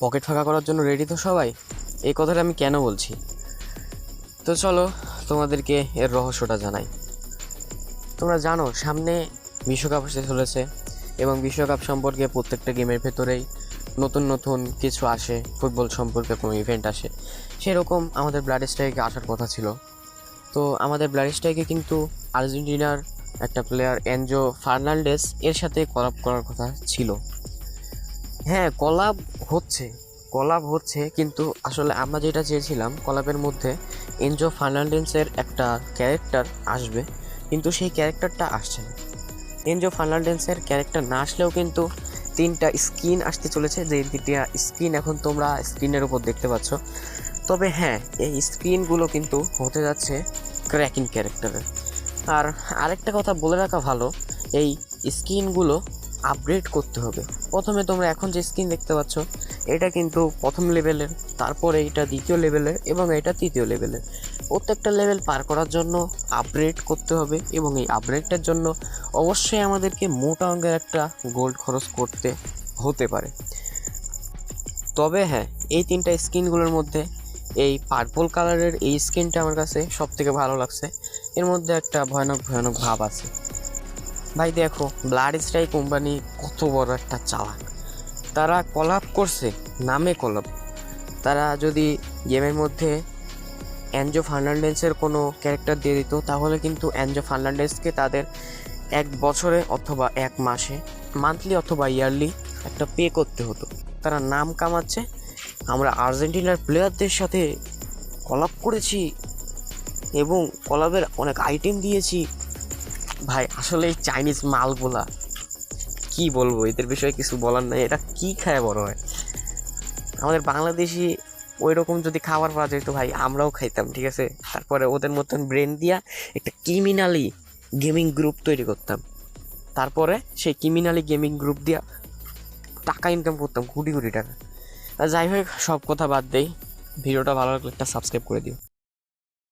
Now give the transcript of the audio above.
Pocket ফাঁকা করার জন্য রেডি তো সবাই? এই কথাটা আমি কেন বলছি, তো চলো তোমাদেরকে এর রহস্যটা জানাই। তোমরা জানো সামনে বিশ্বকাপ আসতে চলেছে এবং বিশ্বকাপ সম্পর্কে প্রত্যেকটা গেমের ভেতরেই নতুন নতুন কিছু আসে, ফুটবল সম্পর্কে কোনো ইভেন্ট আসে। সেরকম আমাদের ব্লাড স্ট্রাইকে আসার কথা ছিল। তো আমাদের ব্লাড স্ট্রাইকে কিন্তু আর্জেন্টিনার একটা প্লেয়ার এনজো ফার্নান্ডেস এর সাথে কলাব করার কথা ছিল। হ্যাঁ, কলাব হচ্ছে কিন্তু আসলে আমরা যেটা চেয়েছিলাম কলাবের মধ্যে এনজো ফার্নান্ডেসের একটা ক্যারেক্টার আসবে, কিন্তু সেই ক্যারেক্টারটা আসছে না। এনজো ফার্নান্ডেসের ক্যারেক্টার না আসলেও কিন্তু 3টা স্কিন আসতে চলেছে, যে 3টা স্কিন এখন তোমরা স্ক্রিনের উপর দেখতে পাচ্ছ। তবে হ্যাঁ, এই স্কিনগুলো কিন্তু হতে যাচ্ছে ক্র্যাকিং ক্যারেক্টারের। আর আরেকটা কথা বলে রাখা ভালো, এই স্কিনগুলো আপগ্রেড করতে হবে। প্রথমে তোমরা এখন যে স্কিন দেখতে পাচ্ছ এটা কিন্তু প্রথম লেভেলের, তারপরে এটা দ্বিতীয় লেভেলের এবং এটা তৃতীয় লেভেলের। প্রত্যেকটা লেভেল পার করার জন্য আপগ্রেড করতে হবে এবং এই আপগ্রেডটার জন্য অবশ্যই আমাদেরকে মোটা অঙ্কের একটা গোল্ড খরচ করতে হতে পারে। তবে হ্যাঁ, এই 3টা স্কিনগুলোর মধ্যে এই পার্পল কালারের এই স্কিনটা আমার কাছে সব থেকে ভালো লাগছে। এর মধ্যে একটা ভয়ানক ভয়ানক ভাব আছে। ভাই দেখো, ব্লাড স্ট্রাইক কোম্পানি কত বড় একটা চালাক। তারা কলাপ করছে, নামে কলাপ। তারা যদি গেমের মধ্যে এনজো ফার্নান্ডেসের কোনো ক্যারেক্টার দিয়ে দিত তাহলে কিন্তু এনজো ফার্নান্ডেসকে তাদের 1 বছরে অথবা 1 মাসে, মান্থলি অথবা ইয়ারলি একটা পে করতে হতো। তারা নাম কামাচ্ছে, আমরা আর্জেন্টিনার প্লেয়ারদের সাথে কলাপ করেছি এবং কলাবের অনেক আইটেম দিয়েছি। ভাই আসলে এই চাইনিজ মালগুলা কি বলবো, এদের বিষয়ে কিছু বলার নাই। এটা কি খায় বড় হয়? আমাদের বাংলাদেশি ওই রকম যদি খাবার পাওয়া যেত ভাই, আমরাও খাইতাম, ঠিক আছে। তারপরে ওদের মতন ব্রেন দিয়া একটা ক্রিমিনালি গেমিং গ্রুপ তৈরি করতাম, তারপরে সেই ক্রিমিনালি গেমিং গ্রুপ দিয়া টাকা ইনকাম করতাম, কোটি কোটি টাকা। আর যাই হোক, সব কথা বাদ দেই, ভিডিওটা ভালো লাগলে একটা সাবস্ক্রাইব করে দিও।